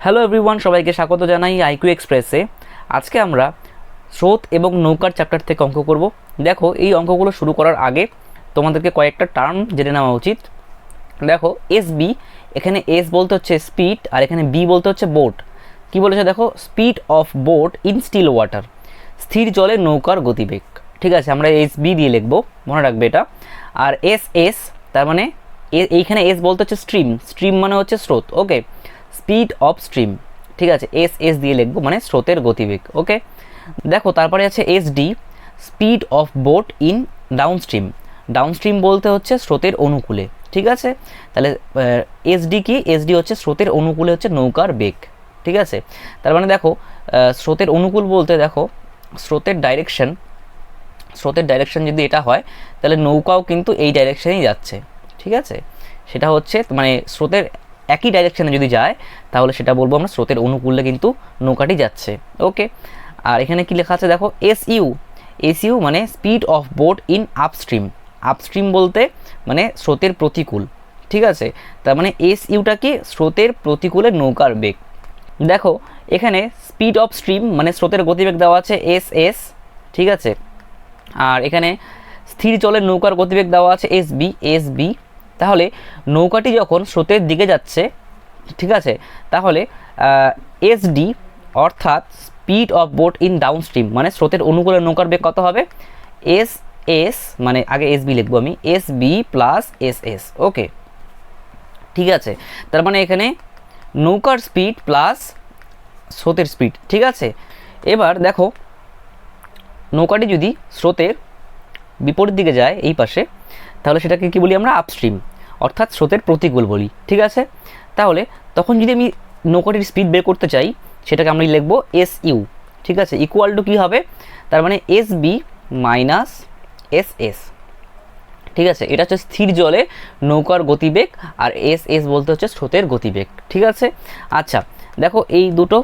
Hello everyone, সবাইকে স্বাগত জানাই আইকিউ এক্সপ্রেসে। আজকে আমরা স্রোত এবং নৌকার চ্যাপ্টার থেকে অঙ্ক করব। দেখো, এই অঙ্কগুলো শুরু করার আগে তোমাদেরকে কয়েকটা টার্ম জেনে নেওয়া উচিত। দেখো, এসবি, এখানে এস বলতে হচ্ছে স্পিড আর এখানে বি বলতে হচ্ছে বোট। কি বলেছে দেখো, speed of boat in still water, স্থির জলে নৌকার গতিবেগ। ঠিক আছে, আমরা এস বি দিয়ে লিখবো, মনে রাখবে এটা। আর এস এস, তার মানে এইখানে এস বলতে হচ্ছে স্ট্রিম, স্ট্রিম মানে হচ্ছে স্রোত। ওকে, স্পিড অফ স্ট্রিম, ঠিক আছে, এস এস দিয়ে লিখবো, মানে স্রোতের গতিবেগ। ওকে, দেখো তারপরে আছে S D, speed of boat in down stream. Down stream বলতে হচ্ছে স্রোতের অনুকূলে। ঠিক আছে, তাহলে এস ডি কি, এস ডি হচ্ছে স্রোতের অনুকূলে হচ্ছে নৌকার বেগ। ঠিক আছে, তার মানে দেখো স্রোতের অনুকূল বলতে দেখো স্রোতের ডাইরেকশন যদি এটা হয় তাহলে নৌকাও কিন্তু এই ডাইরেকশনেই যাচ্ছে। ঠিক আছে, সেটা হচ্ছে মানে স্রোতের একই ডাইরেকশনে যদি যায় তাহলে সেটা বলবো আমরা স্রোতের অনুকূলে কিন্তু নৌকাটি যাচ্ছে। ওকে, আর এখানে কি লেখা আছে দেখো, এসইউ মানে speed of boat in upstream. Upstream বলতে মানে স্রোতের প্রতিকূল। ঠিক আছে, তার মানে এসইউটা কি, স্রোতের প্রতিকূলে নৌকার বেগ। দেখো এখানে স্পিড অফ স্ট্রিম মানে স্রোতের গতিবেগ দেওয়া আছে এস এস। ঠিক আছে, আর এখানে স্থির জলের নৌকার গতিবেগ দেওয়া আছে এস বি। তাহলে নৌকাটি যখন স্রোতের দিকে যাচ্ছে, ঠিক আছে, তাহলে এস ডি অর্থাৎ speed of boat in down stream মানে স্রোতের অনুকূলে নৌকার বেগ কত হবে, এস এস, মানে আগে এস বি লিখবো আমি, S B plus S S. Okay, ঠিক আছে, তার মানে এখানে নৌকার স্পিড প্লাস স্রোতের স্পিড। ঠিক আছে, এবার দেখো নৌকাটি যদি স্রোতের বিপরীত দিকে যায় এই পাশে, তাহলে সেটাকে কি বলি আমরা, আপস্ট্রিম, অর্থাৎ স্রোতের প্রতিকূল বলি। ঠিক আছে, তাহলে তখন যদি আমি নৌকাটির স্পিড বের করতে চাই সেটাকে আমরা লিখবো এস ইউ। ঠিক আছে, ইকুয়াল টু কী হবে, তার মানে S B minus S S. ঠিক আছে, এটা হচ্ছে স্থির জলে নৌকার গতিবেগ, আর এস এস বলতে হচ্ছে স্রোতের গতিবেগ। ঠিক আছে, আচ্ছা দেখো এই দুটো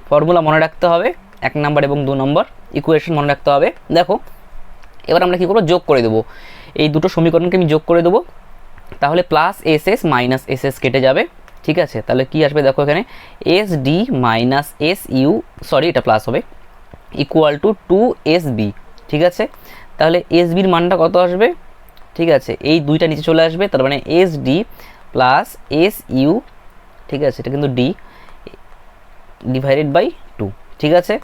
ফর্মুলা মনে রাখতে হবে, 1 নম্বর এবং 2 নম্বর ইকুয়েশন মনে রাখতে হবে। দেখো এবার আমরা কী করবো, যোগ করে দেবো, এই দুটো সমীকরণকে আমি যোগ করে দেবো, তাহলে plus S S minus S S কেটে যাবে। ঠিক আছে, তাহলে কি আসবে দেখো এখানে, S D minus S you, sorry এটা প্লাস হবে, ইকুয়াল টু 2SB। ঠিক আছে, তাহলে এস বির মানটা কত আসবে, ঠিক আছে, এই দুইটা নিচে চলে আসবে, তার মানে S D plus S you, ঠিক আছে, এটা কিন্তু ডি ডিভাইডেড বাই 2। ঠিক আছে,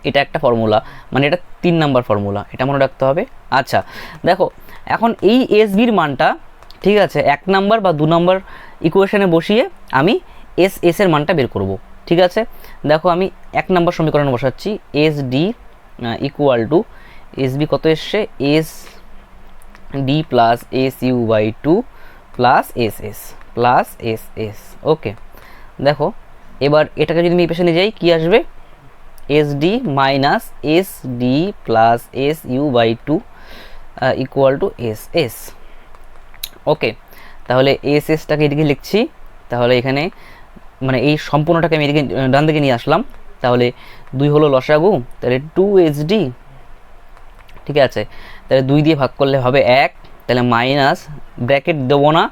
এটা একটা ফর্মুলা, মানে এটা 3 নাম্বার ফর্মুলা, এটা মনে রাখতে হবে। আচ্ছা দেখো এখন এই এস বির মানটা, ঠিক আছে, 1 নাম্বার বা 2 নাম্বার ইকুয়েশনে বসিয়ে আমি এস এর মানটা বের করব। ঠিক আছে, দেখো আমি 1 নাম্বার সমীকরণে বসাচ্ছি, S D equal to S B কত এসছে, S D plus S U by 2 plus S S. Okay, দেখো এবার এটাকে যদি আমি এই পেছনে যাই কি আসবে, S D minus S D plus S U by 2 equal to S S. Okay, তাহলে এস এসটাকে এদিকে লিখছি, তাহলে এখানে মানে এই সম্পূর্ণটাকে আমি এদিকে ডান দিকে নিয়ে আসলাম, তাহলে 2 হলো লসাগু, তাহলে 2SD। ঠিক আছে, তাহলে 2 দিয়ে ভাগ করলে হবে 1, তাহলে মাইনাস, ব্র্যাকেট দেবো না,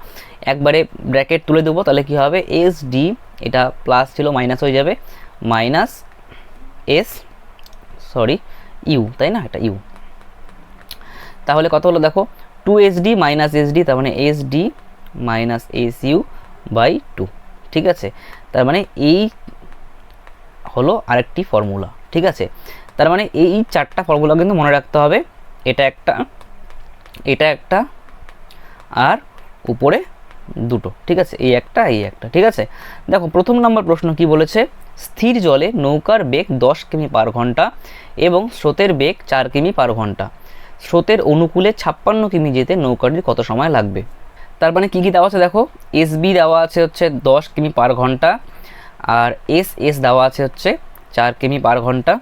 একবারে ব্র্যাকেট তুলে দেবো, তাহলে কি হবে এস ডি, এটা প্লাস ছিল মাইনাস হয়ে যাবে, মাইনাস এস, সরি ইউ, তাই না, এটা ইউ। তাহলে কত হলো দেখো, 2SD মাইনাস এসডি, তার মানে SD minus S U by 2। ঠিক আছে, তার মানে এই হলো আরেকটি ফর্মুলা। ঠিক আছে, তার মানে এই 4টা ফর্মুলা কিন্তু মনে রাখতে হবে, এটা একটা আর উপরে দুটো। ঠিক আছে, এই একটা। ঠিক আছে, দেখো প্রথম নম্বর প্রশ্ন কি বলেছে, স্থির জলে নৌকার বেগ 10 কিমি পার ঘন্টা এবং স্রোতের বেগ 4 কিমি পার ঘন্টা, স্রোতের অনুকূলে 56 কিমি যেতে নৌকাটির কত সময় লাগবে। তার মানে কী কী দেওয়া আছে দেখো, এস বি দেওয়া আছে হচ্ছে 10 কিমি পার ঘন্টা, আর এস এস দেওয়া আছে হচ্ছে 4 কিমি পার ঘন্টা,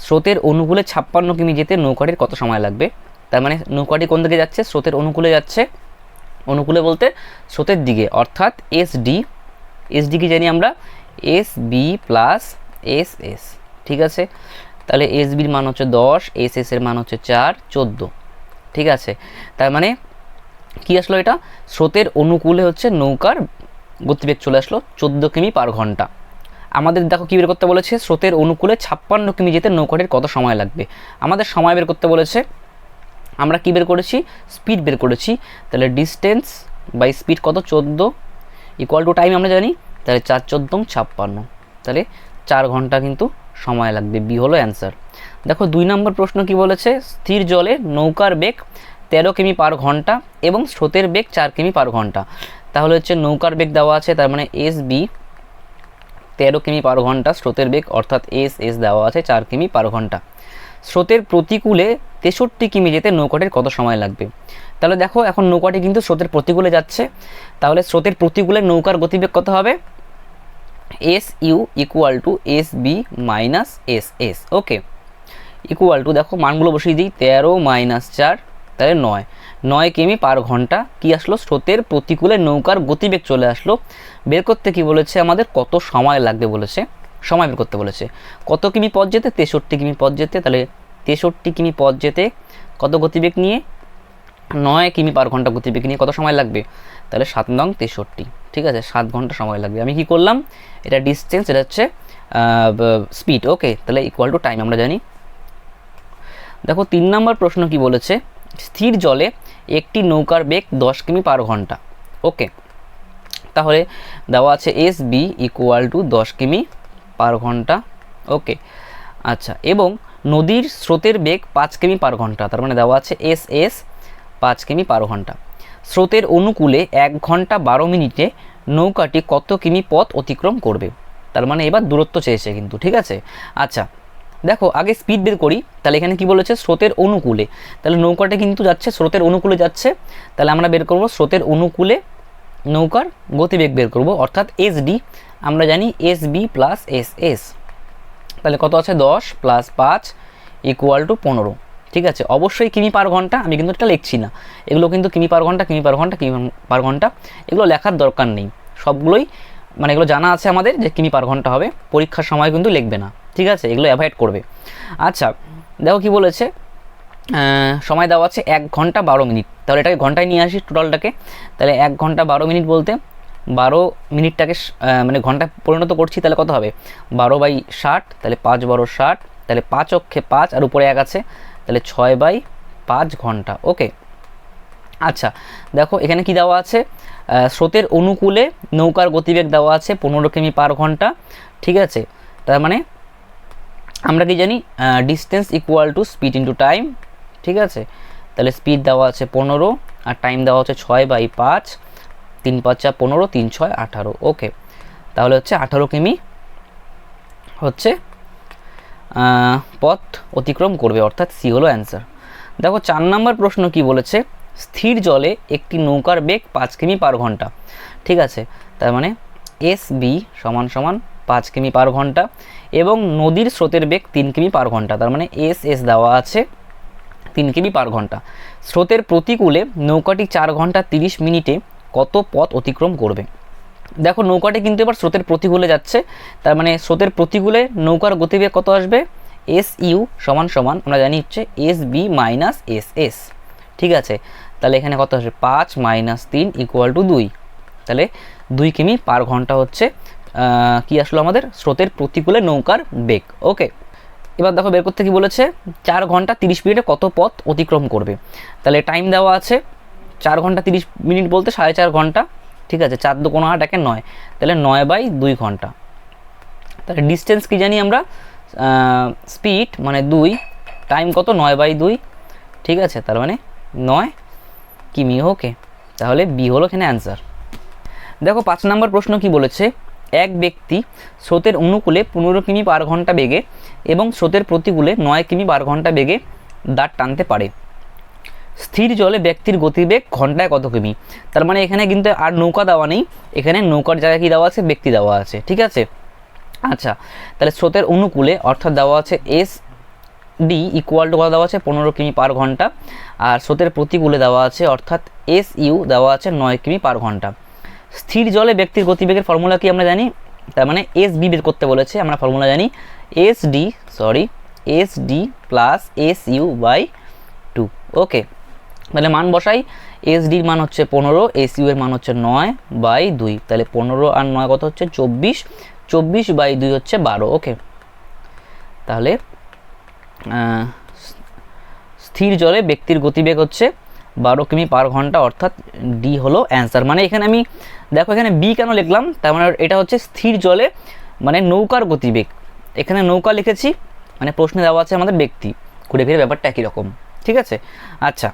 স্রোতের অনুকূলে 56 কিমি যেতে নৌকাটির কত সময় লাগবে। তার মানে নৌকাটি কোন দিকে যাচ্ছে, স্রোতের অনুকূলে যাচ্ছে, অনুকূলে বলতে স্রোতের দিকে, অর্থাৎ এস ডি কি জানি আমরা, S B plus S S. ঠিক আছে, তাহলে এস বির মান হচ্ছে 10, এস এস এর মান হচ্ছে 4, 14। ঠিক আছে, তার মানে কি আসলো, এটা স্রোতের অনুকূলে হচ্ছে নৌকার গতিবেগ চলে আসলো 14 কিমি পার ঘন্টা। আমাদের দেখো কী বের করতে বলেছে, স্রোতের অনুকূলে 56 কিমি যেতে নৌকাটির কত সময় লাগবে। আমাদের সময় বের করতে বলেছে, আমরা কী বের করেছি, স্পিড বের করেছি। তাহলে ডিস্টেন্স বাই স্পিড কত, 14 ইকুয়াল টু টাইম আমরা জানি, তাহলে 4 14 56, তাহলে 4 ঘন্টা কিন্তু সময় লাগবে। বি হলো অ্যান্সার। দেখো 2 নম্বর প্রশ্ন কি বলেছে, স্থির জলে নৌকার বেগ 13 কিমি পার ঘন্টা এবং স্রোতের বেগ 4 কিমি পার ঘন্টা। তাহলে হচ্ছে নৌকার বেগ দেওয়া আছে, তার মানে এস বি 13 কিমি পার ঘন্টা, স্রোতের বেগ অর্থাৎ এস এস দেওয়া আছে 4 কিমি পার ঘন্টা। স্রোতের প্রতিকূলে 63 কিমি যেতে নৌকাটির কত সময় লাগবে। তাহলে দেখো এখন নৌকাটি কিন্তু স্রোতের প্রতিকূলে যাচ্ছে, তাহলে স্রোতের প্রতিকূলে নৌকার গতিবেগ কত হবে, S U equal to S B minus S S. Okay, equal to দেখো মানগুলো বসিয়ে দিই, 13 মাইনাস 4 তাহলে 9 কিমি পার ঘন্টা কি আসলো, স্রোতের প্রতিকূলে নৌকার গতিবেগ চলে আসলো। বের করতে কি বলেছে, আমাদের কত সময় লাগবে বলেছে, সময় বের করতে বলেছে। কত কিমি পথ যেতে, 63 কিমি পথ যেতে, তাহলে 63 কিমি পথ যেতে কত গতিবেগ নিয়ে, 9 কিমি পার ঘন্টা গতিবেগ নিয়ে কত সময় লাগবে, তাহলে 7 নং 63, ঠিক আছে 7 ঘন্টা সময় লাগবে। আমি কি করলাম, এটা ডিস্টেন্স, এটা হচ্ছে স্পিড। ওকে, তাহলে ইকুয়াল টু টাইম আমরা জানি। দেখো 3 নম্বর প্রশ্ন কি বলেছে, স্থির জলে একটি নৌকার বেগ 10 কিমি পার ঘন্টা। ওকে, তাহলে দেওয়া আছে এস বি ইকুয়াল টু 10 কিমি পার ঘন্টা। ওকে, আচ্ছা, এবং নদীর স্রোতের বেগ 5 কিমি পার ঘন্টা, তার মানে দেওয়া আছে এস এস 5 কিমি পার ঘন্টা। স্রোতের অনুকূলে 1 ঘন্টা 12 মিনিটে নৌকাটি কত কিমি পথ অতিক্রম করবে। তার মানে এবার দূরত্ব চেয়েছে কিন্তু, ঠিক আছে। আচ্ছা দেখো আগে স্পিড বের করি, তাহলে এখানে কি বলেছে, স্রোতের অনুকূলে, তাহলে নৌকাটা কিন্তু যাচ্ছে স্রোতের অনুকূলে যাচ্ছে, তাহলে আমরা বের করব স্রোতের অনুকূলে নৌকার গতিবেগ বের করব, অর্থাৎ এস ডি আমরা জানি S B plus S S. তাহলে কত আছে, 10 প্লাস 5 ইকুয়াল টু 15, ঠিক আছে। অবশ্যই কিমি পার ঘন্টা, আমি কিন্তু এটা লিখছি না, এগুলো কিন্তু কিমি পার ঘন্টা কিমি পার ঘন্টা কিমি পার ঘন্টা, এগুলো লেখার দরকার নেই, সবগুলোই মানে এগুলো জানা আছে আমাদের যে কিমি পার ঘন্টা হবে, পরীক্ষার সময় কিন্তু লিখবে না, ঠিক আছে, এগুলো অ্যাভয়েড করবে। আচ্ছা দেখো কি বলেছে, সময় দেওয়া আছে 1 ঘন্টা 12 মিনিট, তাহলে এটাকে ঘন্টায় নিয়ে আসি টোটালটাকে, তাহলে 1 ঘন্টা 12 মিনিট বলতে 12 মিনিটটাকে মানে ঘন্টায় পরিণত করছি, তাহলে কত হবে 12/60, তাহলে 5 12 60, তাহলে 5 অক্ষে 5 আর উপরে 1 আছে, তাহলে 6/5 ঘন্টা। ওকে, আচ্ছা দেখো এখানে কি দেওয়া আছে, স্রোতের অনুকূলে নৌকার গতিবেগ দেওয়া আছে 15 কিমি পার ঘন্টা, ঠিক আছে। তার মানে আমরা কি জানি, distance equal to speed into time, ঠিক আছে। তাহলে স্পিড দেওয়া আছে 15 আর টাইম দেওয়া হচ্ছে 6/5, 3 5 15, 3 6 18। ওকে, তাহলে হচ্ছে 18 কিমি হচ্ছে পথ অতিক্রম করবে, অর্থাৎ সি হলো অ্যান্সার। দেখো 4 নম্বর প্রশ্ন কি বলেছে, স্থির জলে একটি নৌকার বেগ 5 কিমি পার ঘন্টা, ঠিক আছে। তার মানে এস বি সমান সমান 5 কিমি পার ঘন্টা এবং নদীর স্রোতের বেগ 3 কিমি পার ঘন্টা, তার মানে এস এস দেওয়া আছে 3 কিমি পার ঘন্টা। স্রোতের প্রতিকূলে নৌকাটি 4 ঘন্টা 30 মিনিটে কত পথ অতিক্রম করবে। দেখো নৌকাটি কিন্তু এবার স্রোতের প্রতিকূলে যাচ্ছে, তার মানে স্রোতের প্রতিকূলে নৌকার গতিবেগ কত আসবে, এস ইউ সমান সমান আমরা জানি হচ্ছে S B minus S S, ঠিক আছে। তাহলে এখানে কত আসবে, 5 মাইনাস 3 ইকুয়াল টু 2, তাহলে 2 কিমি পার ঘন্টা হচ্ছে কি আসলো আমাদের স্রোতের প্রতিকূলে নৌকার বেগ। ওকে, এবার দেখো বের করতে কি বলেছে, 4 ঘন্টা 30 মিনিটে কত পথ অতিক্রম করবে। তাহলে টাইম দেওয়া আছে 4 ঘন্টা 30 মিনিট বলতে 4.5 ঘন্টা, ঠিক আছে। 4 2 8 একে 9, তাহলে 9/2 ঘন্টা। তাহলে ডিস্টেন্স কি জানি আমরা, স্পিড মানে 2, টাইম কত 9/2, ঠিক আছে, তার মানে 9 কিমি। ওকে, তাহলে বি হলো এখানে অ্যান্সার। দেখো 5 নম্বর প্রশ্ন কি বলেছে, এক ব্যক্তি স্রোতের অনুকূলে 15 কিমি পার ঘন্টা বেগে এবং স্রোতের প্রতিকূলে 9 কিমি পার ঘন্টা বেগে দাঁড় টানতে পারে। স্থির জলে ব্যক্তির গতিবেগ ঘন্টায় কত কিমি। তার মানে এখানে কিন্তু আর নৌকা দেওয়া নেই, এখানে নৌকার জায়গায় কি দেওয়া আছে, ব্যক্তি দেওয়া আছে, ঠিক আছে। আচ্ছা তাহলে স্রোতের অনুকূলে অর্থাৎ দেওয়া আছে এস ডি ইকুয়াল টু কত দেওয়া আছে 15 কিমি পার ঘন্টা, আর স্রোতের প্রতিকূলে দেওয়া আছে অর্থাৎ এস ইউ দেওয়া আছে 9 কিমি পার ঘন্টা। স্থির জলে ব্যক্তির গতিবেগের ফর্মুলা কি আমরা জানি, তার মানে এস বি বের করতে বলেছে, আমরা ফর্মুলা জানি S D plus S U by 2। Okay, তাহলে মান বসাই, এসডির মান হচ্ছে 15, এসইউ এর মান হচ্ছে 9/2, তাহলে 15 আর 9 কত হচ্ছে 24, 24/2 হচ্ছে 12। ওকে, তাহলে স্থির জলে ব্যক্তির গতিবেগ হচ্ছে 12 কিমি পার ঘন্টা, অর্থাৎ ডি হলো অ্যান্সার। মানে এখানে আমি দেখো এখানে বি কেন লিখলাম, তার মানে এটা হচ্ছে স্থির জলে মানে নৌকার গতিবেগ, এখানে নৌকা লিখেছি, মানে প্রশ্নে দেওয়া আছে আমাদের ব্যক্তি, ঘুরে ফিরে ব্যাপারটা একই রকম। ঠিক আছে, আচ্ছা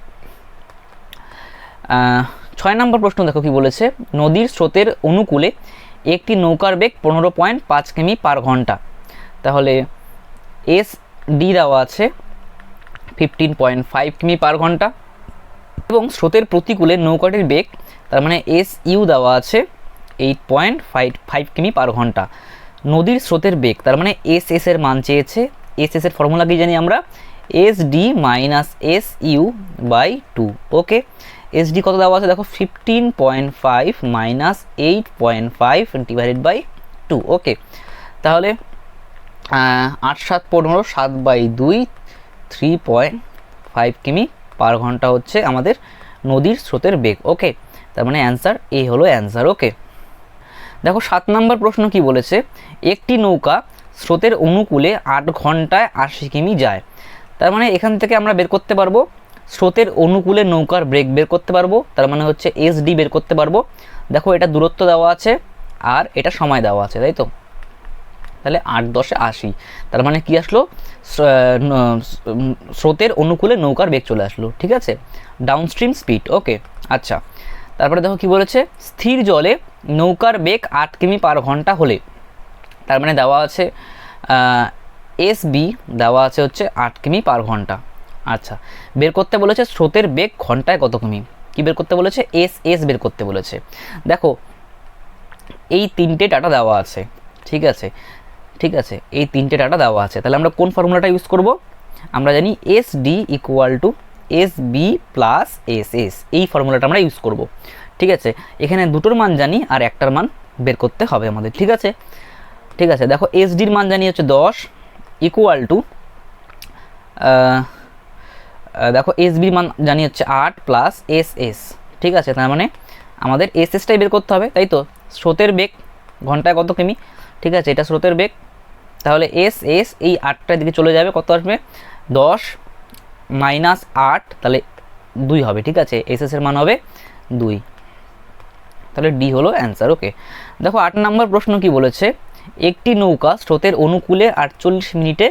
6 নম্বর প্রশ্ন দেখো কি বলেছে, নদীর স্রোতের অনুকূলে একটি নৌকার বেগ 15.5 কিমি পার ঘন্টা। তাহলে এস ডি দেওয়া আছে 15.5 কিমি পার ঘন্টা, এবং স্রোতের প্রতিকূলে নৌকাটির বেগ, তার মানে এস ইউ দেওয়া আছে 8.5 কিমি পার ঘন্টা। নদীর স্রোতের বেগ, তার মানে এস এস এর মান চেয়েছে, এস এস এর ফর্মুলা কি জানি আমরা, S D minus S U by 2। Okay, S D কত দেওয়া আছে দেখো 15.5 মাইনাস 8.5 ডিভাইডেড বাই 2। ওকে, তাহলে 8 7 15, 7/2, 3.5 কিমি পার ঘন্টা হচ্ছে আমাদের নদীর স্রোতের বেগ। ওকে, তার মানে অ্যান্সার এ হলো অ্যান্সার। ওকে, দেখো 7 নম্বর প্রশ্ন কি বলেছে, একটি নৌকা স্রোতের অনুকূলে 8 ঘন্টায় 80 কিমি যায়। তার মানে এখান থেকে আমরা বের করতে পারবো স্রোতের অনুকূলে নৌকার বেগ বের করতে পারবো, তার মানে হচ্ছে এস ডি বের করতে পারবো। দেখো এটা দূরত্ব দেওয়া আছে আর এটা সময় দেওয়া আছে, তাই তো, তাহলে 8 10 80, তার মানে কি আসলো, স্রোতের অনুকূলে নৌকার বেগ চলে আসলো। ঠিক আছে, ডাউনস্ট্রিম স্পিড। ওকে, আচ্ছা তারপরে দেখো কি বলেছে, স্থির জলে নৌকার বেগ 8 কিমি পার ঘন্টা হলে, তার মানে দেওয়া আছে এস বি দেওয়া আছে হচ্ছে 8 কিমি পার ঘন্টা। আচ্ছা, বের করতে বলেছে স্রোতের বেগ ঘন্টায় কত কিমি, কি বের করতে বলেছে, এস এস বের করতে বলেছে। দেখো এই তিনটে ডাটা দেওয়া আছে, ঠিক আছে, ঠিক আছে, এই তিনটে ডাটা দেওয়া আছে, তাহলে আমরা কোন ফর্মুলাটা ইউজ করব, আমরা জানি S D equal to S B plus S S, এই ফর্মুলাটা আমরা ইউজ করব। ঠিক আছে, এখানে দুটোর মান জানি আর একটার মান বের করতে হবে আমাদের। ঠিক আছে, ঠিক আছে, দেখো এস ডির মান জানি হচ্ছে 10 ইকুয়াল টু, দেখো এস বির মান জানি হচ্ছে 8 প্লাস এস এস। ঠিক আছে, তার মানে আমাদের এস এসটাই বের করতে হবে, তাই তো, স্রোতের বেগ ঘন্টায় কত কিমি। ঠিক আছে, এটা স্রোতের বেগ, তাহলে এস এস এই 8টার দিকে চলে যাবে, কত আসবে 10 মাইনাস 8, তাহলে 2 হবে। ঠিক আছে, এস এস এর মান হবে 2, তাহলে ডি হলো অ্যান্সার। ওকে, দেখো 8 নম্বর প্রশ্ন কি বলেছে, একটি নৌকা স্রোতের অনুকূলে 48 মিনিটে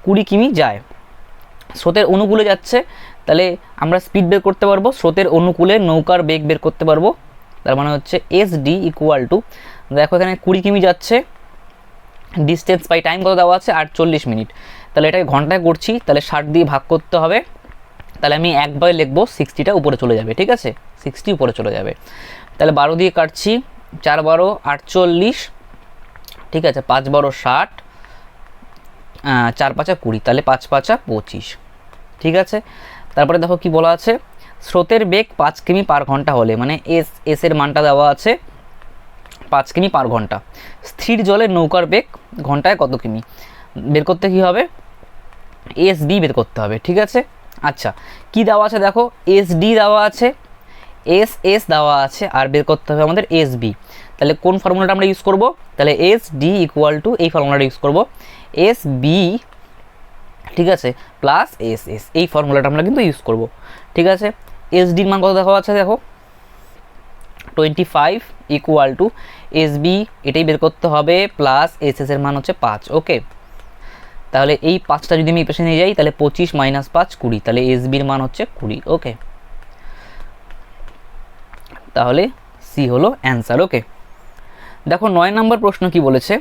20 কিমি যায়। স্রোতের অনুকূলে যাচ্ছে, তাহলে আমরা স্পিড বের করতে পারবো, স্রোতের অনুকূলে নৌকার বেগ বের করতে পারবো, তার মানে হচ্ছে এস ডি ইকুয়াল টু, দেখো এখানে 20 কিমি যাচ্ছে, ডিস্টেন্স বাই টাইম কত দেওয়া আছে 48 মিনিট, তাহলে এটাকে ঘন্টায় করছি, তাহলে 60 দিয়ে ভাগ করতে হবে, তাহলে আমি একবারে লিখবো 60টা উপরে চলে যাবে। ঠিক আছে, 60 উপরে চলে যাবে, তাহলে 12 দিয়ে কাটছি, 4 12 48, ঠিক আছে, 5 12 60, 4 5 20, তাহলে 5 5 25। ঠিক আছে, তারপরে দেখো কি বলা আছে, স্রোতের বেগ 5 কিমি পার ঘন্টা হলে, মানে এস এস এর মানটা দেওয়া আছে 5 কিমি পার ঘন্টা, স্থির জলে নৌকার বেগ ঘন্টায় কত কিমি, বের করতে কি হবে, এস ডি বের করতে হবে। ঠিক আছে, আচ্ছা কি দেওয়া আছে দেখো, এস ডি দেওয়া আছে, এস এস দেওয়া আছে, আর বের করতে হবে আমাদের এস বি। তাহলে কোন ফর্মুলাটা আমরা ইউজ করব, তাহলে এস ডি ইকুয়াল টু এই ফর্মুলাটা ইউজ করব, এস বি, ঠিক আছে, প্লাস এস এস, এই ফর্মুলাটা আমরা কিন্তু ইউজ করব। ঠিক আছে, এস ডির মান কত দেখা আছে দেখো 25 ইকুয়াল টু এস বি, এটাই বের করতে হবে, প্লাস এস এস এর মান হচ্ছে 5। ওকে, তাহলে এই 5টা যদি আমি পেছনে নিয়ে যাই, তাহলে 25 মাইনাস 5 20, তাহলে এস বির মান হচ্ছে 20। ওকে, তাহলে সি হলো অ্যান্সার। ওকে, দেখো 9 নম্বর প্রশ্ন কি বলেছে,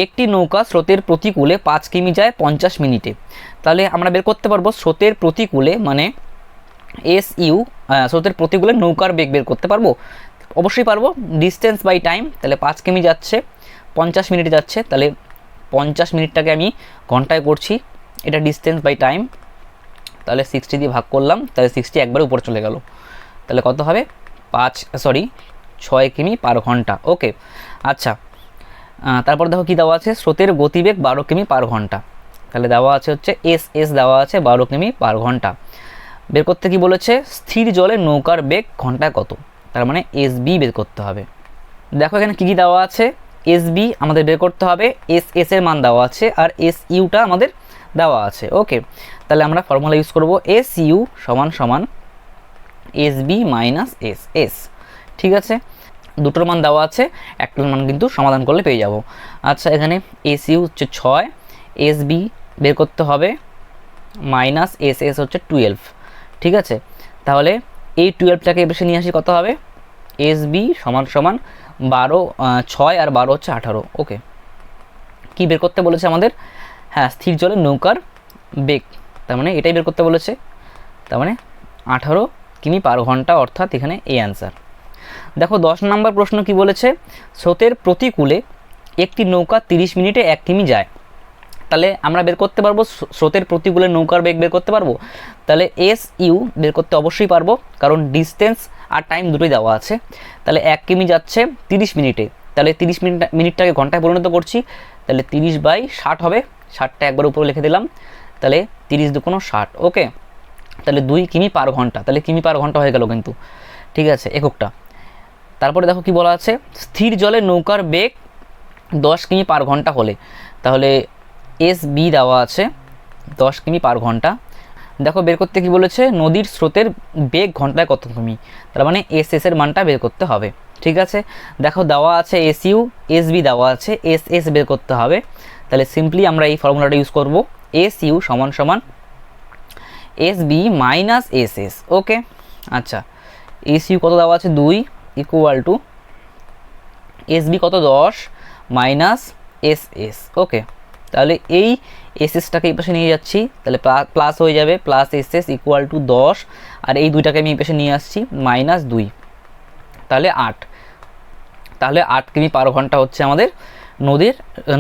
একটি নৌকা স্রোতের প্রতিকূলে 5 কিমি যায় 50 মিনিটে। তাহলে আমরা বের করতে পারবো স্রোতের প্রতিকূলে, মানে এস ইউ, স্রোতের প্রতিকূলে নৌকার বেগ বের করতে পারবো, অবশ্যই পারবো, ডিস্টেন্স বাই টাইম, তাহলে 5 কিমি যাচ্ছে 50 মিনিটে যাচ্ছে, তাহলে 50 মিনিটটাকে আমি ঘন্টায় করছি, এটা ডিস্টেন্স বাই টাইম, তাহলে 60 দিয়ে ভাগ করলাম, তাহলে 60 একবারে উপরে চলে গেল, তাহলে কত হবে 6 কিমি পার ঘন্টা। ওকে, আচ্ছা তারপর দেখো কি দেওয়া আছে, স্রোতের গতিবেগ 12 কিমি পার ঘন্টা, তাহলে দেওয়া আছে হচ্ছে এস এস দেওয়া আছে 12 কিমি পার ঘন্টা, বের করতে কি বলেছে, স্থির জলে নৌকার বেগ ঘন্টায় কত, তার মানে এস বি বের করতে হবে। দেখো এখানে কী কী দেওয়া আছে, এস বি আমাদের বের করতে হবে, এস এর মান দেওয়া আছে, আর এস ইউটা আমাদের দেওয়া আছে। ওকে, তাহলে আমরা ফর্মুলা ইউজ করব, এস ইউ সমান সমান S B minus S S. ঠিক আছে, দুটোর মান দেওয়া আছে, একটার মান কিন্তু সমাধান করলে পেয়ে যাব। আচ্ছা, এখানে এস ইউ হচ্ছে 6, এস বি বের করতে হবে মাইনাস এস এস হচ্ছে 12। ঠিক আছে, তাহলে এই 12টাকে এসে নিয়ে আসি, কত হবে, এস বি সমান সমান 12, 6 আর 12 হচ্ছে 18। ওকে, কি বের করতে বলেছে আমাদের, হ্যাঁ স্থির জলে নৌকার বেগ, তার মানে এটাই বের করতে বলেছে, তার মানে 18 কিমি পার ঘন্টা, অর্থাৎ এখানে এই অ্যান্সার। দেখো 10 নম্বর প্রশ্ন কি বলেছে, স্রোতের প্রতিকূলে একটি নৌকা 30 মিনিটে 1 কিমি যায়। তাহলে আমরা বের করতে পারবো স্রোতের প্রতিকূলে নৌকার বেগ বের করতে পারবো, তাহলে এস ইউ বের করতে অবশ্যই পারবো, কারণ ডিস্টেন্স আর টাইম দুটোই দেওয়া আছে। তাহলে 1 কিমি যাচ্ছে 30 মিনিটে, তাহলে 30 মিনিটটাকে ঘন্টায় পরিণত করছি, তাহলে 30/60 হবে, 60টা একবার উপরে লিখে দিলাম, তাহলে 30 দুগুণ 60। ওকে, তাহলে 2 কিমি পার ঘন্টা, তাহলে কিমি পার ঘন্টা হয়ে গেল কিন্তু। ঠিক আছে, এককটা। তারপরে দেখো কি বলা আছে, স্থির জলে নৌকার বেগ 10 কিমি পার ঘন্টা হলে, তাহলে এস বি দেওয়া আছে 10 কিমি পার ঘন্টা। দেখো বের করতে কি বলেছে, নদীর স্রোতের বেগ ঘন্টায় কত কিমি, তার মানে এস এস এর মানটা বের করতে হবে। ঠিক আছে, দেখো দেওয়া আছে এস ইউ, এস বি দেওয়া আছে, এস এস বের করতে হবে। তাহলে সিম্পলি আমরা এই ফর্মুলাটা ইউজ করব, এস ইউ সমান সমান S B minus S S. Okay, আচ্ছা, এস ইউ কত দেওয়া আছে 2 ইকুয়াল টু এস বি কত 10 মাইনাস এস এস। ওকে, তাহলে এই এস এসটাকে এই পাশে নিয়ে যাচ্ছি, তাহলে প্লাস হয়ে যাবে, plus S S equal to 10, আর এই দুইটাকে আমি এই পাশে নিয়ে আসছি মাইনাস 2, তাহলে 8। তাহলে 8 কিমি পার ঘন্টা হচ্ছে আমাদের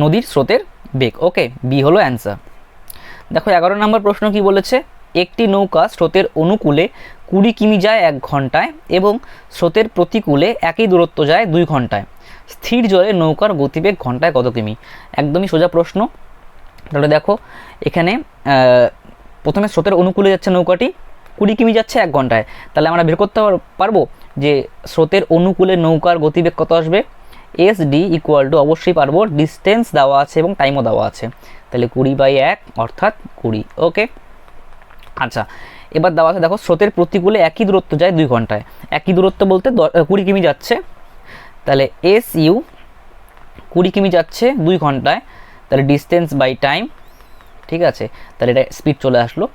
নদীর স্রোতের বেগ। ওকে, বি হলো অ্যান্সার। দেখো 11 নম্বর প্রশ্ন কি বলেছে, একটি নৌকা স্রোতের অনুকূলে 20 কিমি যায় 1 ঘন্টায় এবং স্রোতের প্রতিকূলে একই দূরত্ব যায় 2 ঘন্টায়। স্থির জলে নৌকার গতিবেগ ঘন্টায় কত কিমি? একদমই সোজা প্রশ্ন। তাহলে দেখো এখানে প্রথমে স্রোতের অনুকূলে যাচ্ছে নৌকাটি, 20 কিমি যাচ্ছে 1 ঘন্টায়, তাহলে আমরা বের করতে পারবো যে স্রোতের অনুকূলে নৌকার গতিবেগ কত আসবে। এস ডি ইকুয়াল টু, অবশ্যই পারবো, ডিস্টেন্স দেওয়া আছে এবং টাইমও দেওয়া আছে, তাহলে 20/1 অর্থাৎ 20। ওকে, আচ্ছা, এবার দেওয়া আছে দেখো স্রোতের প্রতিকূলে একই দূরত্ব যায় 2 ঘন্টায়। একই দূরত্ব বলতে 20 কিমি যাচ্ছে, তাহলে এস ইউ 20 কিমি যাচ্ছে 2 ঘন্টায়, তাহলে ডিস্টেন্স বাই টাইম। ঠিক আছে, তাহলে এটা স্পিড চলে আসলো।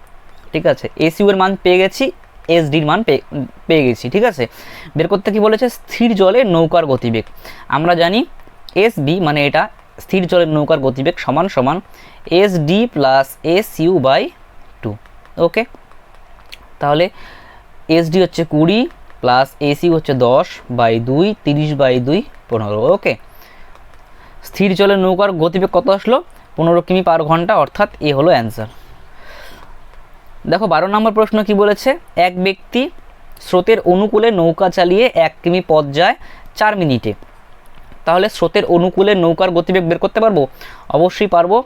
ঠিক আছে, এস ইউ এর মান পেয়ে গেছি, এস ডির মান পেয়ে গেছি। ঠিক আছে, বের করতে কি বলেছে, স্থির জলে নৌকার গতিবেগ। আমরা জানি এস বি মানে এটা স্থির জলের নৌকার গতিবেগ সমান সমান S D plus S U by 2। Okay, তাহলে এস ডি হচ্ছে 20 প্লাস এস ইউ হচ্ছে 10/2, 30/2 15। ওকে, স্থির জলের নৌকার গতিবেগ কত আসলো, 15 কিমি পার ঘন্টা, অর্থাৎ এ হলো অ্যান্সার। দেখো 12 নম্বর প্রশ্ন কি বলেছে, এক ব্যক্তি স্রোতের অনুকূলে নৌকা চালিয়ে 1 কিমি পথ যায় 4 মিনিটে। তাহলে স্রোতের অনুকূলে নৌকার গতিবেগ বের করতে পারবো, অবশ্যই পারবো।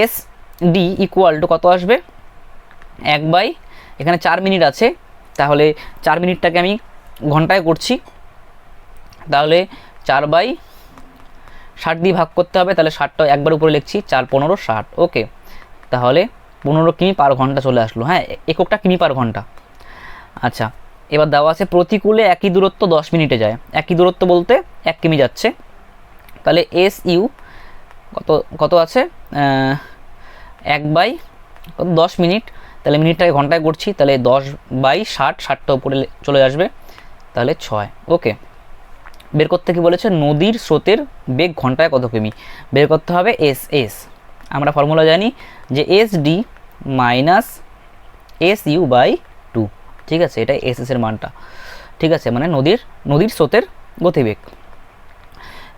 এস ডি ইকুয়াল টু কত আসবে, এখানে 4 মিনিট আছে, তাহলে 4 মিনিটটাকে আমি ঘন্টায় করছি, তাহলে 4/60 দিয়ে ভাগ করতে হবে, তাহলে 60টা একবার উপরে লিখছি, 4 15 60। ওকে, তাহলে 15 কিমি পার ঘন্টা চলে আসলো। হ্যাঁ, এককটা কিমি পার ঘন্টা। আচ্ছা, এবার দেওয়া আছে প্রতিকূলে একই দূরত্ব 10 মিনিটে যায়। একই দূরত্ব বলতে 1 কিমি যাচ্ছে, তাহলে এস ইউ কত আছে 1/10 মিনিট, তাহলে মিনিটটাকে ঘন্টায় করছি, তাহলে 10/60, 60টা উপরে চলে আসবে, তাহলে 6। ওকে, বের করতে কি বলেছে, নদীর স্রোতের বেগ ঘন্টায় কত কিমি, বের করতে হবে এস এস। আমরা ফর্মুলা জানি যে S D minus S U by 2। ঠিক আছে, এটাই এস এস এর মানটা। ঠিক আছে, মানে নদীর স্রোতের গতিবেগ।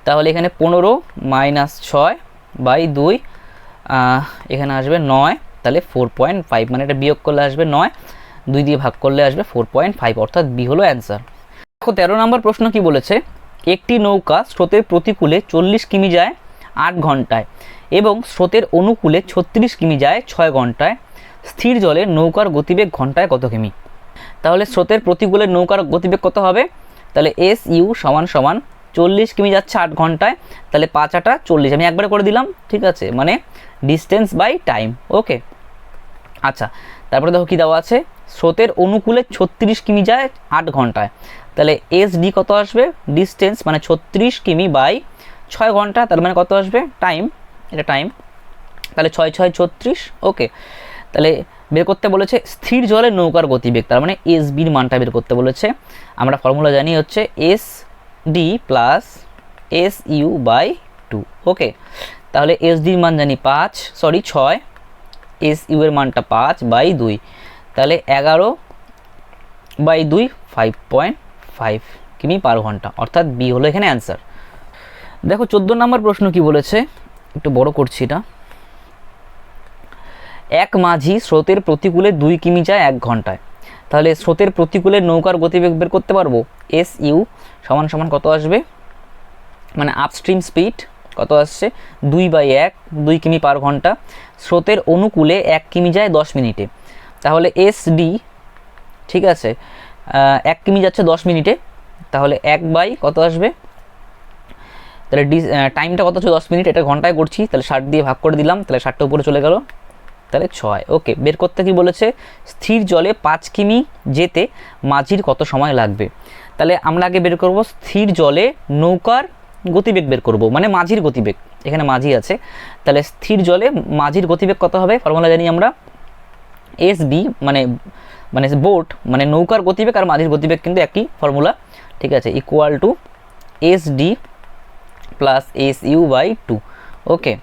তাহলে এখানে 15 - 6/2, এখানে আসবে 9, তাহলে 4.5, মানে এটা বিয়োগ করলে আসবে 9, 2 দিয়ে ভাগ করলে আসবে 4.5, অর্থাৎ বি হলো অ্যান্সার। দেখো 13 নম্বর প্রশ্ন কি বলেছে, একটি নৌকা স্রোতের প্রতিকূলে 40 কিমি যায় 8 ঘন্টায় এবং স্রোতের অনুকূলে 36 কিমি যায় 6 ঘন্টায়। স্থির জলে নৌকার গতিবেগ ঘন্টায় কত কিমি? তাহলে স্রোতের প্রতিকূলে নৌকার গতিবেগ কত হবে? তাহলে এস ইউ সমান সমান 40 কিমি যাচ্ছে 8 ঘন্টায়, তাহলে 5 8 40, আমি একবারে করে দিলাম, ঠিক আছে, মানে ডিস্টেন্স বাই টাইম। ওকে, আচ্ছা, তারপরে দেখো কি দেওয়া আছে, স্রোতের অনুকূলে 36 কিমি যায় 8 ঘন্টায়, তাহলে এস ডি কত আসবে? ডিস্টেন্স মানে 36 কিমি বাই 6 ঘন্টা, তার মানে কত আসবে? টাইম, এটা টাইম, তাহলে 6 6 36। ওকে, তাহলে বের করতে বলেছে স্থির জলে নৌকার গতিবেগ, তার মানে এস বির মানটা বের করতে বলেছে। আমরা ফর্মুলা জানি হচ্ছে S D plus S U by 2। Okay, তাহলে এস ডির মান জানি 6, এস ইউ এর মানটা 5 বাই 2, তাহলে 11 বাই 2 5.5 কিমি পার ঘন্টা, অর্থাৎ বি হলো এখানে অ্যান্সার। দেখো 14 নম্বর প্রশ্ন কি বলেছে, একটু বড় করছি এটা। এক মাঝি স্রোতের প্রতিকূলে 2 কিমি যায় 1 ঘন্টায়, তাহলে স্রোতের প্রতিকূলে নৌকার গতিবেগ বের করতে পারবো। এস ইউ সমান সমান কত আসবে, মানে আপস্ট্রিম স্পিড কত আসছে 2/1, 2 কিমি পার ঘন্টা। স্রোতের অনুকূলে 1 কিমি যায় 10 মিনিটে, তাহলে এস ডি, ঠিক আছে, 1 কিমি যাচ্ছে 10 মিনিটে, তাহলে 1 কত আসবে, তাহলে টাইমটা কত হচ্ছে 10 মিনিট, এটা ঘন্টায় করছি, তাহলে 60 দিয়ে ভাগ করে দিলাম, তাহলে 60টা উপরে চলে গেল, তাহলে 6। ওকে, বের করতে কি বলেছে, স্থির জলে 5 কিমি যেতে মাঝির কত সময় লাগবে। তাহলে আমরা আগে বের করব স্থির জলে নৌকার গতিবেগ বের করব, মানে মাঝির গতিবেগ, এখানে মাঝি আছে, তাহলে স্থির জলে মাঝির গতিবেগ কত হবে, ফর্মুলা জানি আমরা এস বি, মানে মানে বোট মানে নৌকার গতিবেগ আর মাঝির গতিবেগ কিন্তু একই ফর্মুলা, ঠিক আছে, equal to S D plus S U by 2। Okay,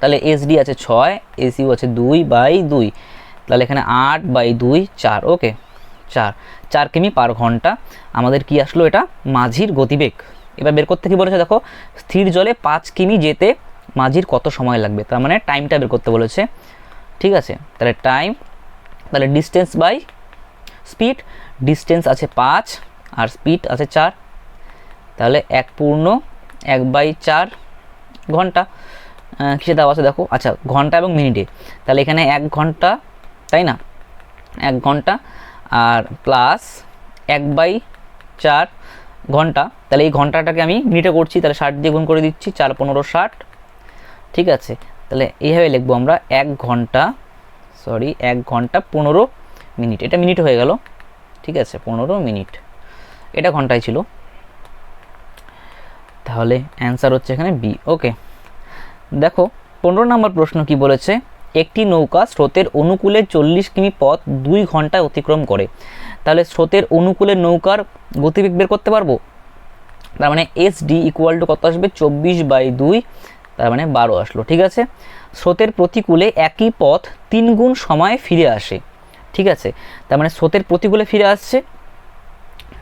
তাহলে এস ডি আছে 6, এস ইউ আছে 2/2, তাহলে এখানে 8/2 4। ওকে, 4 কিমি পার ঘন্টা আমাদের কি আসলো, এটা মাঝির গতিবেগ। এবার বের করতে কি বলেছে, দেখো স্থির জলে 5 কিমি যেতে মাঝির কত সময় লাগবে, তার মানে টাইমটা বের করতে বলেছে, ঠিক আছে, তাহলে টাইম, তাহলে ডিস্টেন্স বাই স্পিড, ডিস্টেন্স আছে 5 আর স্পিড আছে 4, তাহলে 1/4 ঘন্টা। কিসে দেওয়া আছে দেখো, আচ্ছা ঘন্টা এবং মিনিটে, তাহলে এখানে 1 ঘন্টা, তাই না, 1 ঘন্টা আর প্লাস 1/4 ঘন্টা, তাহলে এই ঘন্টাটাকে আমি মিনিটে করছি, তাহলে 60 দিয়ে গুণ করে দিচ্ছি, 4 15 60, ঠিক আছে, তাহলে এইভাবে লিখবো আমরা 1 ঘন্টা 15 মিনিট, এটা মিনিট হয়ে গেল, ঠিক আছে, 15 মিনিট, এটা ঘন্টায় ছিল, তাহলে অ্যান্সার হচ্ছে এখানে বি। ওকে, দেখো 15 নম্বর প্রশ্ন কি বলেছে, একটি নৌকা স্রোতের অনুকূলে 40 কিমি পথ 2 ঘন্টায় অতিক্রম করে, তাহলে স্রোতের অনুকূলে নৌকার গতিবেগ বের করতে পারবো, তার মানে এস ডি ইকুয়াল টু কত আসবে, 24/2, তার মানে 12 আসলো, ঠিক আছে। স্রোতের প্রতিকূলে একই পথ 3 গুণ সময় ফিরে আসে, ঠিক আছে, তার মানে স্রোতের প্রতিকূলে ফিরে আসছে,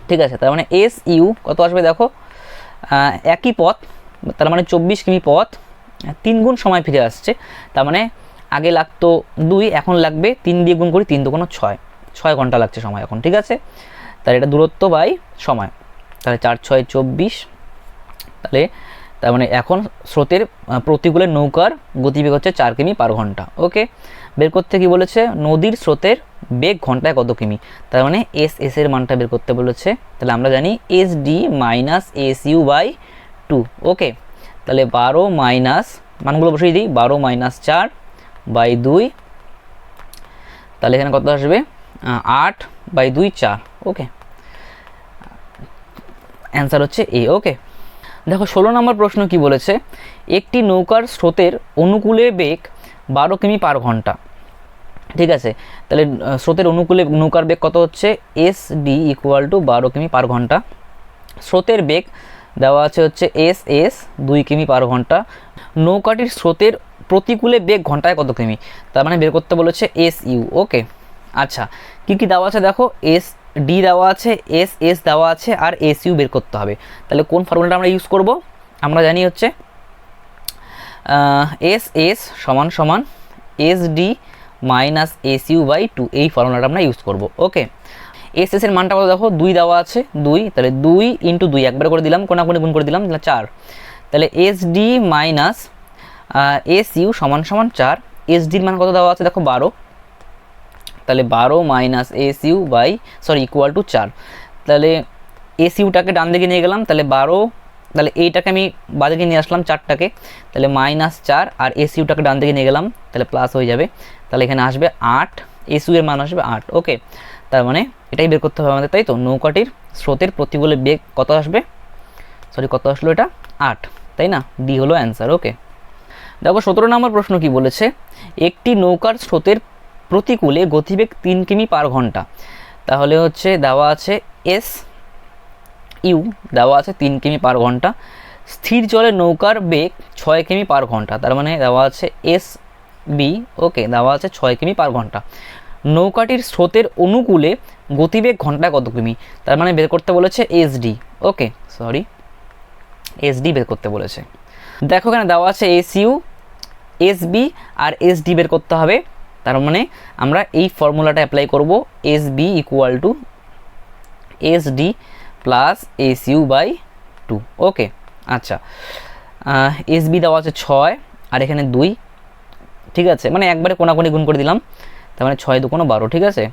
ঠিক আছে, তার মানে এস ইউ কত আসবে, দেখো একই পথ, তার মানে 24 কিমি পথ 3 গুণ সময় ফিরে আসছে, তার মানে আগে লাগতো 2, এখন লাগবে 3 দিয়ে গুণ করি, 3 2 6 ঘন্টা লাগছে সময় এখন, ঠিক আছে, তাহলে এটা দূরত্ব বাই সময়, তাহলে 4 6 24, তাহলে তার মানে এখন স্রোতের প্রতিকূলে নৌকার গতিবেগ হচ্ছে 4 কিমি পার ঘন্টা। ওকে, বের করতে কি বলেছে, নদীর স্রোতের বেগ ঘন্টায় কত কিমি, তার মানে এস এর মানটা বের করতে বলেছে, তাহলে আমরা জানি S D minus S U by 2। Okay, তাহলে 12 মাইনাস, মানগুলো বসিয়ে দিই, 12 - 4/2, তাহলে এখানে কত আসবে, 8/2 4। ওকে, অ্যান্সার হচ্ছে এ। ওকে, দেখো 16 নম্বর প্রশ্ন কি বলেছে, একটি নৌকার স্রোতের অনুকূলে বেগ 12 কিমি পার ঘন্টা, ঠিক আছে, তাহলে স্রোতের অনুকূলে নৌকার বেগ কত হচ্ছে, এস ডি ইকুয়াল টু 12 কিমি পার ঘন্টা, স্রোতের বেগ দেওয়া আছে হচ্ছে এস 2 কিমি পার ঘন্টা, নৌকাটির স্রোতের প্রতিকূলে বেগ ঘন্টায় কত কিমি, তার মানে বের করতে বলেছে এস ইউ। ওকে, আচ্ছা কি কি দেওয়া আছে দেখো, এস ডি দেওয়া আছে, এস দেওয়া আছে, আর এস ইউ বের করতে হবে, তাহলে কোন ফর্মুলাটা আমরা ইউজ করব, আমরা জানি হচ্ছে এস সমান সমান S D minus S U by 2, এই ফর্মুলাটা আমরা ইউজ করব। ওকে, এস এর মানটা কত দেখো, 2 দেওয়া আছে, 2, তাহলে 2 × 2 একবার করে দিলাম, কোনাকুনি গুণ করে দিলাম, তাহলে 4, তাহলে S D minus S U সমান সমান 4, এস ডির মান কত দেওয়া আছে দেখো 12, তাহলে 12 minus S U by equal to 4। তাহলে এস ইউটাকে ডান দিকে নিয়ে গেলাম, তাহলে 12, তাহলে এইটাকে আমি বাদিকে নিয়ে আসলাম 4টাকে, তাহলে -4, আর এস ইউটাকে ডান দিকে নিয়ে গেলাম, তাহলে প্লাস হয়ে যাবে। তাহলে এখানে আসবে 8, এস ইউ এর মান আসবে 8। ওকে, তার মানে এটাই বের করতে হবে আমাদের, তাই তো। নৌকাটির স্রোতের প্রতিকূলে বেগ কত আসবে, কত আসলো এটা 8, তাই না? ডি হলো অ্যান্সার। ওকে, দেখো 17 নম্বর প্রশ্ন কি বলেছে, একটি নৌকার স্রোতের প্রতিকূলে গতিবেগ 3 কিমি পার ঘন্টা। তাহলে হচ্ছে দেওয়া আছে এস ইউ, দেওয়া আছে 3 কিমি পার ঘন্টা, স্থির জলে নৌকার বেগ 6 কিমি পার ঘন্টা, তার মানে দেওয়া আছে এস বি। ওকে, দেওয়া আছে 6 কিমি পার ঘন্টা। নৌকাটির স্রোতের অনুকূলে গতিবেগ ঘন্টায় কত কিমি, তার মানে বের করতে বলেছে এসডি। ওকে, এসডি বের করতে বলেছে। দেখো এখানে দেওয়া আছে এস ইউ, এস বি আর এস ডি বের করতে হবে। তার মানে আমরা এই ফর্মুলাটা অ্যাপ্লাই করব, S B equal to S D plus S U by 2। Okay, আচ্ছা, এস বি দেওয়া আছে 6 আর এখানে 2, ঠিক আছে, মানে একবারে কোনাকুনি গুণ করে দিলাম, তার মানে 6 2 12, ঠিক আছে।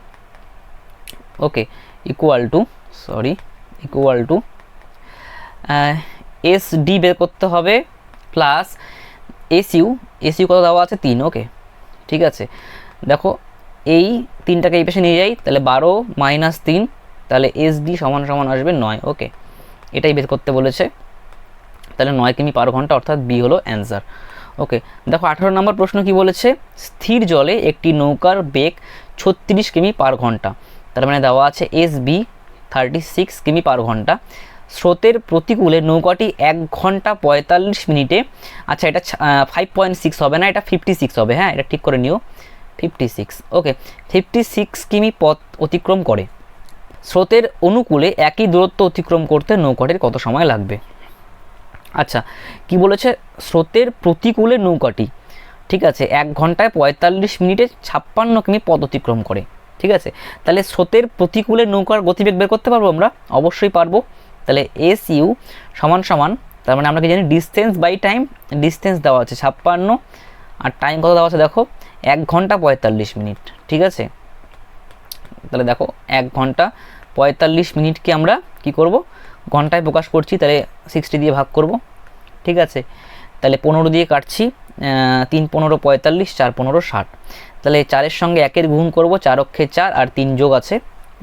ওকে, ইকুয়াল টু এস ডি বের করতে হবে প্লাস এস ইউ কত দেওয়া আছে 3। ওকে, ঠিক আছে, দেখো এই 3টাকে এই পাশে নিয়ে যাই, তাহলে 12 মাইনাস 3, তাহলে এস ডি সমান সমান আসবে 9। ওকে, এটাই বের করতে বলেছে, তাহলে 9 কিমি পার ঘন্টা, অর্থাৎ বি হলো অ্যান্সার। ওকে, দেখো 18 নম্বর প্রশ্ন কি বলেছে, স্থির জলে একটি নৌকার বেগ 36 কিমি পার ঘন্টা, তার মানে দেওয়া আছে এস বি 36 কিমি পার ঘন্টা। স্রোতের প্রতিকূলে নৌকাটি 1 ঘন্টা 45 মিনিটে, আচ্ছা এটা 5.6 হবে না, এটা 56 হবে, হ্যাঁ এটা ঠিক করে নিও, 56। ওকে, 56 কিমি পথ অতিক্রম করে। স্রোতের অনুকূলে একই দূরত্ব অতিক্রম করতে নৌকাটির কত সময় লাগবে। আচ্ছা, কি বলেছে, স্রোতের প্রতিকূলে নৌকাটি, ঠিক আছে, 1 ঘন্টায় 45 মিনিটে 56 কিমি পথ অতিক্রম করে, ঠিক আছে। তাহলে স্রোতের প্রতিকূলে নৌকার গতিবেগ বের করতে পারবো আমরা, অবশ্যই পারবো। তাহলে এস ইউ সমান সমান, তার মানে আমরা কি জানি ডিস্টেন্স বাই টাইম, ডিস্টেন্স দেওয়া আছে 56 আর টাইম কত দেওয়া আছে দেখো 1 ঘন্টা 45 মিনিট, ঠিক আছে। তাহলে দেখো 1 ঘন্টা 45 মিনিটকে আমরা কি করব, ঘন্টায় প্রকাশ করছি, তাহলে 60 দিয়ে ভাগ করব, ঠিক আছে। তাহলে 15 দিয়ে কাটছি, 3 15 45, 4 15 60, তাহলে 4-এর সঙ্গে 1-এর গুণ করব, 4 অক্ষে 4 আর 3 যোগ আছে,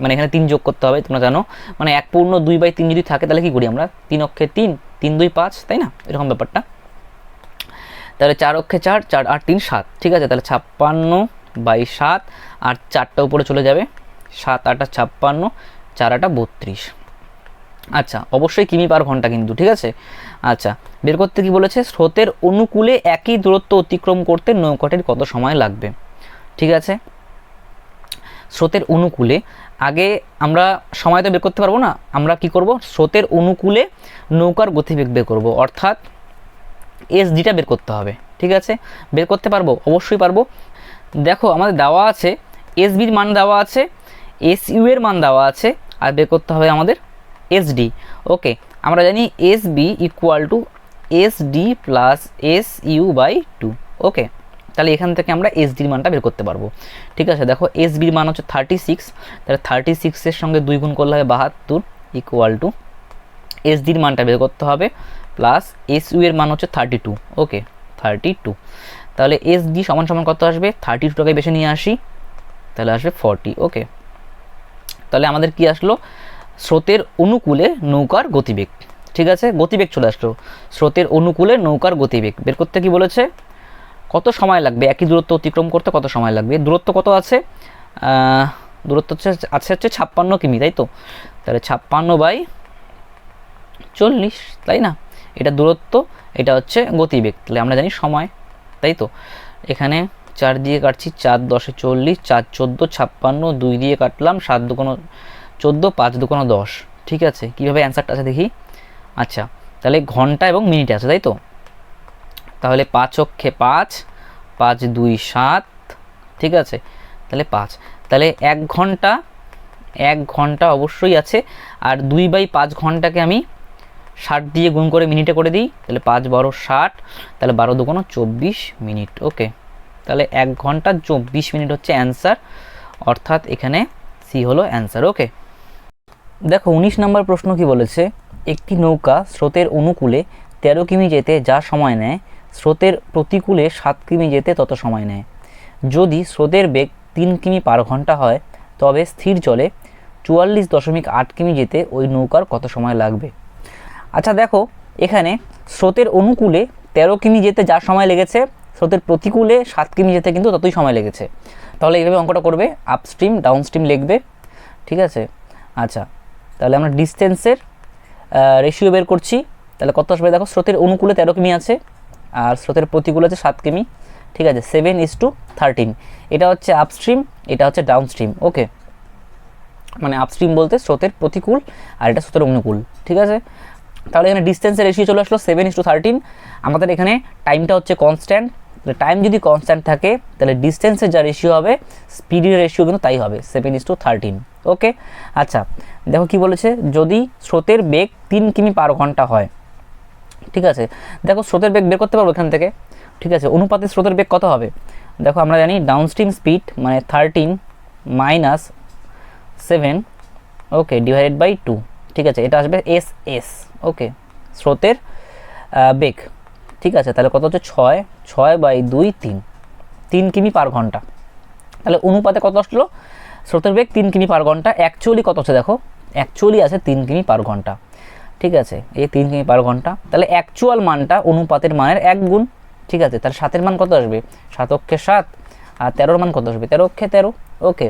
মানে এখানে 3 যোগ করতে হবে, তোমরা জানো, মানে 1 পূর্ণ 2/3 যদি থাকে তাহলে কি করি আমরা, 3 অক্ষে 3, 3 2 5, তাই না, এরকম ব্যাপারটা। তাহলে 4 অক্ষে 4, 4 আর 3 7, ঠিক আছে। তাহলে 56/7 আর 4টা উপরে চলে যাবে, 7 8 56, 4 8 32। আচ্ছা, অবশ্যই কিমি পার ঘন্টা কিন্তু, ঠিক আছে। আচ্ছা, বের করতে কি বলেছে, স্রোতের অনুকূলে একই দূরত্ব অতিক্রম করতে নৌকাটির কত সময় লাগবে, ঠিক আছে। স্রোতের অনুকূলে, আগে আমরা সময় তো বের করতে পারবো না, আমরা কি করব, স্রোতের অনুকূলে নৌকার গতিবেগ বের করব, অর্থাৎ এস ডিটা বের করতে হবে, ঠিক আছে। বের করতে পারবো, অবশ্যই পারবো। দেখো আমাদের দেওয়া আছে এস বির মান দেওয়া আছে, এস ইউ এর মান দেওয়া আছে, আর বের করতে হবে আমাদের এস ডি। ওকে, আমরা জানি S B equal to S D plus S U by 2। Okay, তাহলে এখান থেকে আমরা এস ডির মানটা বের করতে পারবো, ঠিক আছে। দেখো এস বির মান হচ্ছে 36, তাহলে 36-এর সঙ্গে 2 গুণ করলে হবে 72 ইকুয়াল টু এস ডির মানটা বের করতে হবে প্লাস এস ইউ এর মান হচ্ছে 32। ওকে, 32, তাহলে এস ডি সমান সমান কত আসবে, 32টাকে বেশি নিয়ে আসি, তাহলে আসবে 40। ওকে, তাহলে আমাদের কি আসলো, স্রোতের অনুকূলে নৌকার গতিবেগ, ঠিক আছে, গতিবেগ চলে আসলো, স্রোতের অনুকূলে নৌকার গতিবেগ বের করতে কি বলেছে, কত সময় লাগবে, একই দূরত্ব অতিক্রম করতে কত সময় লাগবে। দূরত্ব কত আছে, দূরত্ব হচ্ছে 56 কিমি, তাই তো। তাহলে 56/40, তাই না, এটা দূরত্ব, এটা হচ্ছে গতিবেগ, তাহলে আমরা জানি সময়, তাই তো। এখানে 4 দিয়ে কাটছি, 4 10 40, 4 14 56, 2 দিয়ে কাটলাম, 7 2 14, 5 2 10, ঠিক আছে। কীভাবে অ্যান্সারটা আছে দেখি। আচ্ছা, তাহলে ঘন্টা এবং মিনিটে আছে, তাই তো। তাহলে 5 অক্ষে 5, 5 2 7, ঠিক আছে, তাহলে 5, তাহলে 1 ঘন্টা অবশ্যই আছে, আর 2/5 ঘন্টাকে আমি 60 দিয়ে গুণ করে মিনিটে করে দিই, তাহলে 5 12 60, তাহলে 12 2 24 মিনিট। ওকে, তাহলে 1 ঘন্টা 24 মিনিট হচ্ছে অ্যান্সার, অর্থাৎ এখানে সি হলো অ্যান্সার। ওকে, দেখো 19 নম্বর প্রশ্ন কি বলেছে, একটি নৌকা স্রোতের অনুকূলে 13 কিমি যেতে যা সময় নেয় স্রোতের প্রতিকূলে 7 কিমি যেতে তত সময় নেয়। যদি স্রোতের বেগ 3 কিমি পার ঘন্টা হয় তবে স্থির জলে 44.8 কিমি যেতে ওই নৌকার কত সময় লাগবে। আচ্ছা দেখো, এখানে স্রোতের অনুকূলে 13 কিমি যেতে যা সময় লেগেছে, স্রোতের প্রতিকূলে 7 কিমি যেতে কিন্তু ততই সময় লেগেছে। তাহলে এইভাবে অঙ্কটা করবে, আপস্ট্রিম ডাউনস্ট্রিম লিখবে, ঠিক আছে। আচ্ছা, তাহলে আমরা ডিস্টেন্সের রেশিও বের করছি। তাহলে কত আসবে দেখো, স্রোতের অনুকূলে 13 কিমি আছে আর স্রোতের প্রতিকূলে আছে 7 কিমি, ঠিক আছে। 7:13, এটা হচ্ছে আপস্ট্রিম, এটা হচ্ছে ডাউনস্ট্রিম। ওকে, মানে আপস্ট্রিম বলতে স্রোতের প্রতিকূল আর এটা স্রোতের অনুকূল, ঠিক আছে। তাহলে এখানে ডিস্টেন্সের রেশিও চলে আসলো 7:13। আমাদের এখানে টাইমটা হচ্ছে কনস্ট্যান্ট, টাইম যদি কনস্ট্যান্ট থাকে তাহলে ডিস্টেন্সের যা রেশিও হবে স্পিডের রেশিও কিন্তু তাই হবে, 7:13। ওকে, আচ্ছা দেখো কি বলেছে, যদি স্রোতের বেগ 3 কিমি পার ঘন্টা হয়, ঠিক আছে। দেখো স্রোতের বেগ বের করতে পারবো এখান থেকে, ঠিক আছে। অনুপাতে স্রোতের বেগ কত হবে, দেখো আমরা জানি ডাউনস্ট্রিম স্পিড মানে 13 - 7, ওকে, ডিভাইডেড বাই 2, ঠিক আছে। এটা আসবে এস। ওকে, স্রোতের বেগ, ঠিক আছে। তাহলে কত হচ্ছে 6/2 3 কিমি পার ঘন্টা। তাহলে অনুপাতে কত আসলো, স্রোতের বেগ 3 কিমি পার ঘন্টা, অ্যাকচুয়ালি কত আছে দেখো, অ্যাকচুয়ালি আছে 3 কিমি পার ঘন্টা, ঠিক আছে। এই 3 কিমি পার ঘন্টা, তাহলে অ্যাকচুয়াল মানটা অনুপাতের মানের 1 গুণ, ঠিক আছে। তাহলে 7-এর মান কত আসবে, 7×7, আর 13-এর মান কত আসবে, 13×13। ওকে,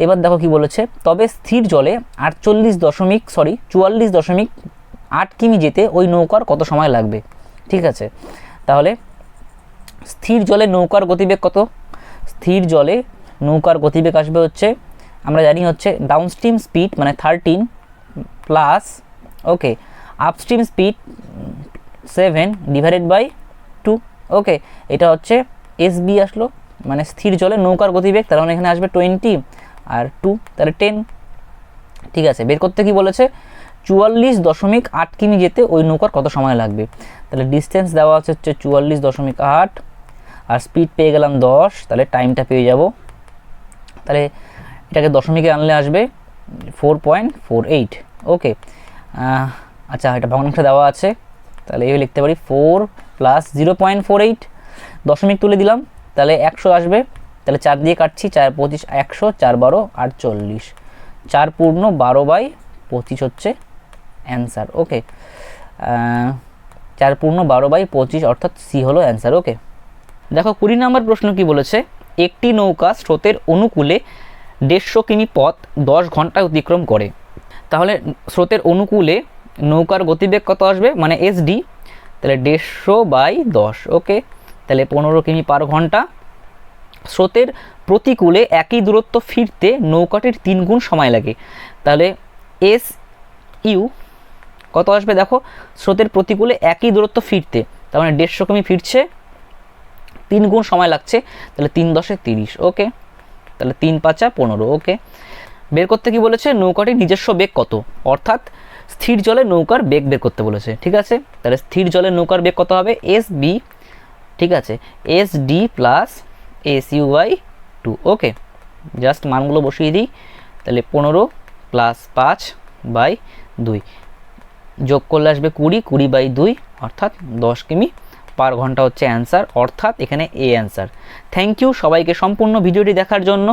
এবার দেখো কি বলেছে, তবে স্থির জলে 44.8 কিমি যেতে ওই নৌকার কত সময় লাগবে, ঠিক আছে। তাহলে স্থির জলে নৌকার গতিবেগ কত, স্থির জলে নৌকার গতিবেগ আসবে হচ্ছে, আমরা জানি হচ্ছে ডাউনস্ট্রিম স্পিড মানে 13 plus, okay, upstream speed 7 divided by 2। Okay, এটা হচ্ছে এসবি আসলো, মানে স্থির জলে নৌকার গতিবেগ, তার মানে এখানে আসবে 20 আর 2, তাহলে 10, ঠিক আছে। বের করতে কি বলেছে, 44.8 কিমি যেতে ওই নৌকার কত সময় লাগবে। তাহলে ডিস্টেন্স দেওয়া আছে হচ্ছে 44.8 আর স্পিড পেয়ে গেলাম 10, তাহলে টাইমটা পেয়ে যাব। তাহলে এটাকে দশমিকে আনলে আসবে 4.48। ওকে, আচ্ছা এটা ভগ্নাংশ দেওয়া আছে, তাহলে এইভাবে লিখতে পারি 4 + 0.48, দশমিক তুলে দিলাম, তাহলে 100 আসবে। তাহলে 4 দিয়ে কাটছি, 4×25 100, 4×12 48, 4×12/25 হচ্ছে অ্যান্সার। ওকে, 4×12/25 অর্থাৎ সি হলো অ্যান্সার। ওকে, দেখো 20 নম্বর প্রশ্ন কি বলেছে, একটি নৌকা স্রোতের অনুকূলে 150 কিমি পথ 10 ঘন্টায় অতিক্রম করে। তাহলে স্রোতের অনুকূলে নৌকার গতিবেগ কত আসবে, মানে এসডি, তাহলে 150/10। ওকে, তাহলে 15 কিমি পার ঘন্টা। স্রোতের প্রতিকূলে একই দূরত্ব ফিরতে নৌকাটির 3 গুণ সময় লাগে। তাহলে এস ইউ কত আসবে, দেখো স্রোতের প্রতিকূলে একই দূরত্ব ফিরতে, তার মানে 150 কিমি ফিরছে, 3 গুণ সময় লাগছে, তাহলে 3×10 = 30। ওকে, তাহলে 3×5 = 15। ওকে, বের করতে কি বলেছে, নৌকাটির নিজস্ব বেগ কত, অর্থাৎ স্থির জলে নৌকার বেগ বের করতে বলেছে, ঠিক আছে। তাহলে স্থির জলে নৌকার বেগ কত হবে, এস বি, ঠিক আছে, S D plus S U by 2। Okay, just মানগুলো বসিয়ে দিই, তাহলে 15 + 5/2 যোগ করলে আসবে 20/2 অর্থাৎ 10 কিমি পার ঘন্টা হচ্ছে অ্যান্সার, অর্থাৎ এখানে এ অ্যান্সার। থ্যাংক ইউ সবাইকে সম্পূর্ণ ভিডিওটি দেখার জন্য।